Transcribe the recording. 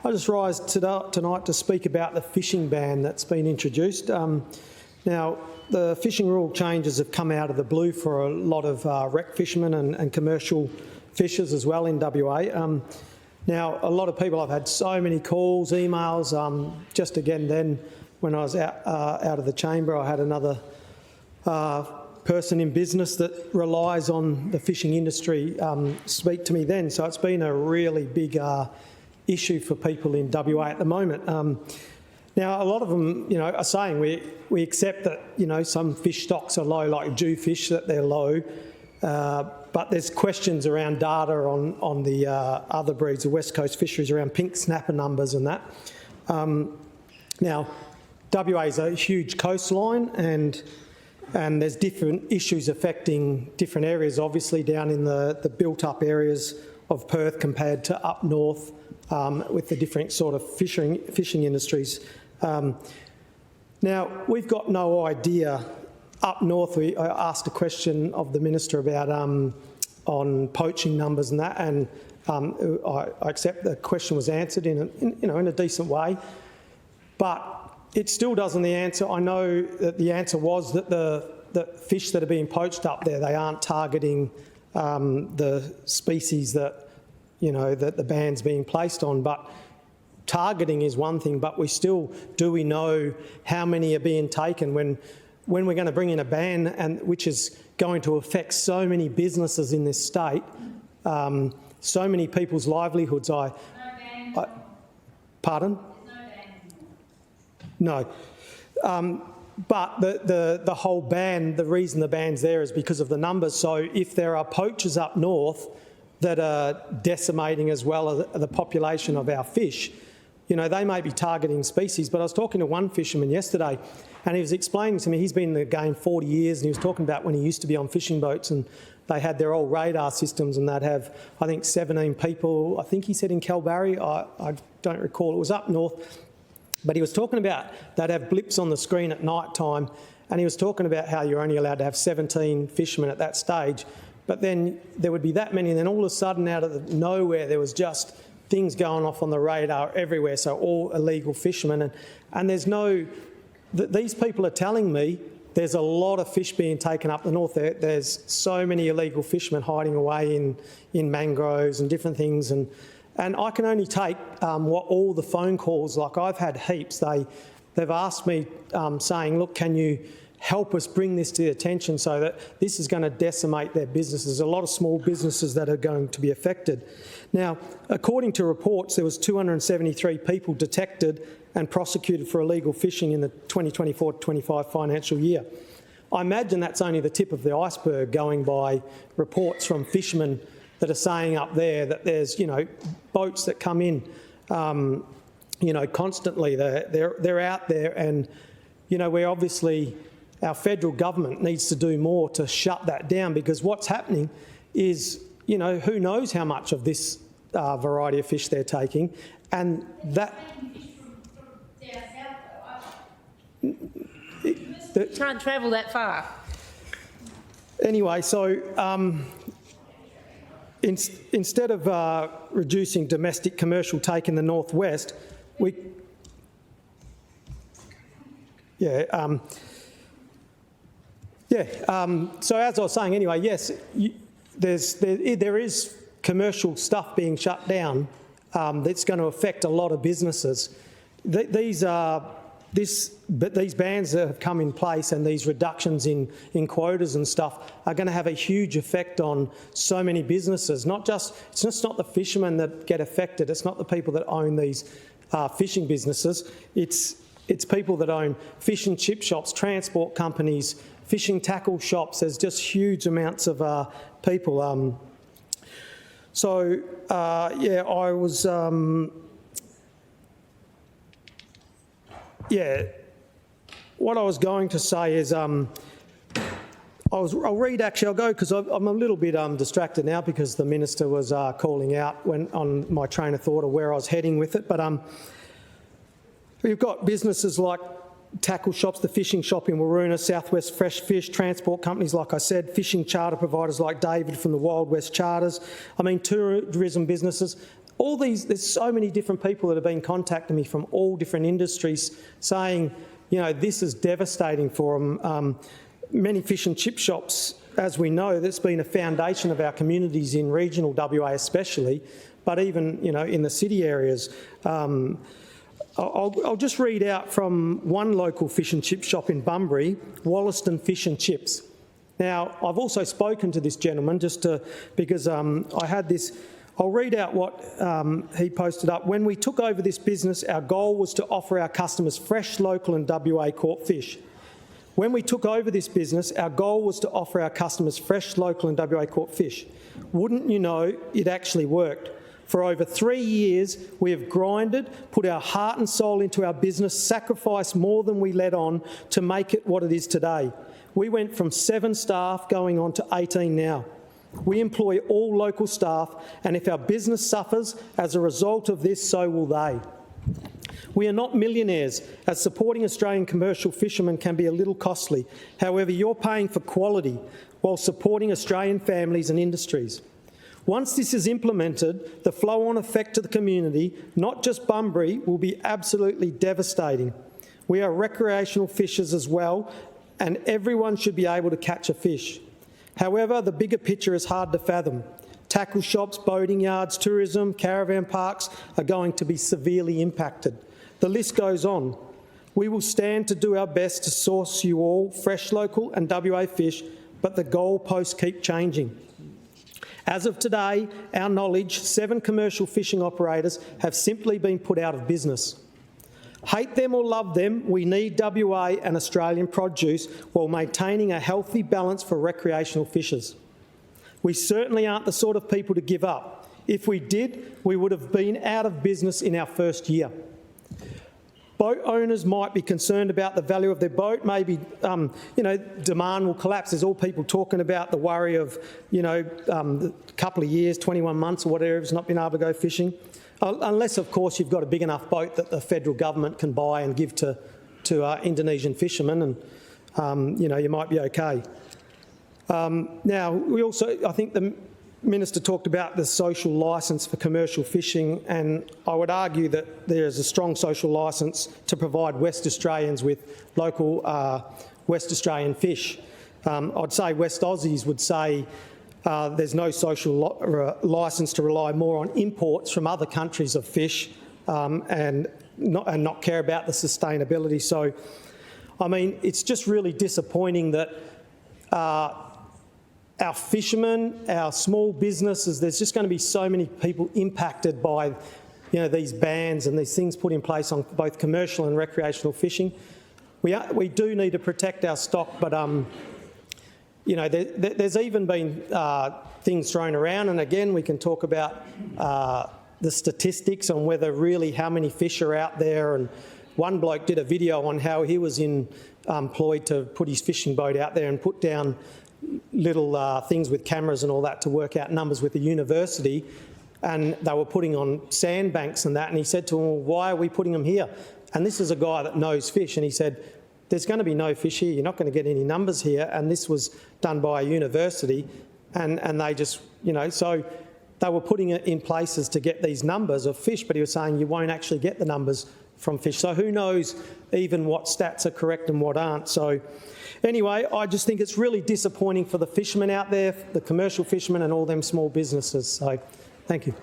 I just rise tonight to speak about the fishing ban that's been introduced. Now, the fishing rule changes have come out of the blue for a lot of rec fishermen and commercial fishers as well in WA. Now, a lot of people, I've had so many calls, emails. Just again then, when I was out of the chamber, I had another person in business that relies on the fishing industry speak to me then. So it's been a really big issue for people in WA at the moment. Now, a lot of them, are saying we accept that, some fish stocks are low, like jewfish, that they're low, but there's questions around data on the other breeds, the West Coast fisheries, around pink snapper numbers and that. Now, WA is a huge coastline and there's different issues affecting different areas, obviously down in the built-up areas of Perth compared to up north with the different sort of fishing industries. Now, we've got no idea. Up north, I asked a question of the Minister about on poaching numbers and that, and I accept the question was answered in a decent way, but it still doesn't the answer. I know that the answer was that the fish that are being poached up there, they aren't targeting the species that that the ban's being placed on, but targeting is one thing, but do we know how many are being taken when we're going to bring in a ban, and which is going to affect so many businesses in this state, so many people's livelihoods. Pardon? No. But the whole ban, the reason the ban's there is because of the numbers. So if there are poachers up north that are decimating as well as the population of our fish, they may be targeting species. But I was talking to one fisherman yesterday and he was explaining to me, he's been in the game 40 years, and he was talking about when he used to be on fishing boats and they had their old radar systems and they'd have, I think, 17 people, I think he said in Kalbarri, I don't recall, it was up north. But he was talking about they'd have blips on the screen at night time, and he was talking about how you're only allowed to have 17 fishermen at that stage. But then there would be that many, and then all of a sudden out of nowhere there was just things going off on the radar everywhere, so all illegal fishermen. And there's these people are telling me there's a lot of fish being taken up the north. There's so many illegal fishermen hiding away in mangroves and different things. And I can only take what all the phone calls, like I've had heaps, they've asked me saying, look, can you help us bring this to the attention so that this is going to decimate their businesses. There's a lot of small businesses that are going to be affected. Now, according to reports, there was 273 people detected and prosecuted for illegal fishing in the 2024-25 financial year. I imagine that's only the tip of the iceberg, going by reports from fishermen that are saying up there that there's, boats that come in, constantly. They're out there, and, we're obviously, our federal government needs to do more to shut that down, because what's happening is, who knows how much of this variety of fish they're taking, and that... Can't travel that far. Anyway, so instead of reducing domestic commercial take in the northwest, so as I was saying, anyway, yes, there is commercial stuff being shut down that's going to affect a lot of businesses. These bans that have come in place and these reductions in quotas and stuff are going to have a huge effect on so many businesses. It's just not the fishermen that get affected. It's not the people that own these fishing businesses. It's people that own fish and chip shops, transport companies, fishing tackle shops. There's just huge amounts of people. I was... what I was going to say is, I'll read, actually, I'll go, because I'm a little bit distracted now because the Minister was calling out on my train of thought of where I was heading with it. But we've got businesses like tackle shops, the fishing shop in Waroona, Southwest Fresh Fish, transport companies, like I said, fishing charter providers like David from the Wild West Charters, tourism businesses. all these, there's so many different people that have been contacting me from all different industries saying, this is devastating for them. Many fish and chip shops, as we know, that's been a foundation of our communities in regional WA especially, but even, in the city areas. I'll just read out from one local fish and chip shop in Bunbury, Wollaston Fish and Chips. Now, I've also spoken to this gentleman because I had this. I'll read out what he posted up. When we took over this business, our goal was to offer our customers fresh, local and WA caught fish. When we took over this business, our goal was to offer our customers fresh, local and WA caught fish. Wouldn't you know, it actually worked. For over 3 years, we have grinded, put our heart and soul into our business, sacrificed more than we let on to make it what it is today. We went from 7 staff going on to 18 now. We employ all local staff, and if our business suffers as a result of this, so will they. We are not millionaires, as supporting Australian commercial fishermen can be a little costly. However, you're paying for quality while supporting Australian families and industries. Once this is implemented, the flow-on effect to the community, not just Bunbury, will be absolutely devastating. We are recreational fishers as well, and everyone should be able to catch a fish. However, the bigger picture is hard to fathom. Tackle shops, boating yards, tourism, caravan parks are going to be severely impacted. The list goes on. We will stand to do our best to source you all fresh, local and WA fish, but the goalposts keep changing. As of today, our knowledge, 7 commercial fishing operators have simply been put out of business. Hate them or love them, we need WA and Australian produce while maintaining a healthy balance for recreational fishers. We certainly aren't the sort of people to give up. If we did, we would have been out of business in our first year. Boat owners might be concerned about the value of their boat. Maybe, demand will collapse. There's all people talking about the worry of, a couple of years, 21 months or whatever, has not been able to go fishing. Unless, of course, you've got a big enough boat that the federal government can buy and give to Indonesian fishermen, and, you might be okay. Now, I think the Minister talked about the social licence for commercial fishing, and I would argue that there is a strong social licence to provide West Australians with local West Australian fish. I'd say West Aussies would say there's no social licence to rely more on imports from other countries of fish and not care about the sustainability. So, I mean, it's just really disappointing that our fishermen, our small businesses, there's just going to be so many people impacted by, these bans and these things put in place on both commercial and recreational fishing. We do need to protect our stock, but there's even been things thrown around, and again we can talk about the statistics on whether really how many fish are out there. And one bloke did a video on how he was employed to put his fishing boat out there and put down little things with cameras and all that to work out numbers with the university, and they were putting on sandbanks and that, and he said to them, well, why are we putting them here? And this is a guy that knows fish, and he said, there's going to be no fish here, you're not going to get any numbers here, and this was done by a university, and they just, so they were putting it in places to get these numbers of fish, but he was saying you won't actually get the numbers from fish. So who knows even what stats are correct and what aren't. So anyway, I just think it's really disappointing for the fishermen out there, the commercial fishermen and all them small businesses. So thank you.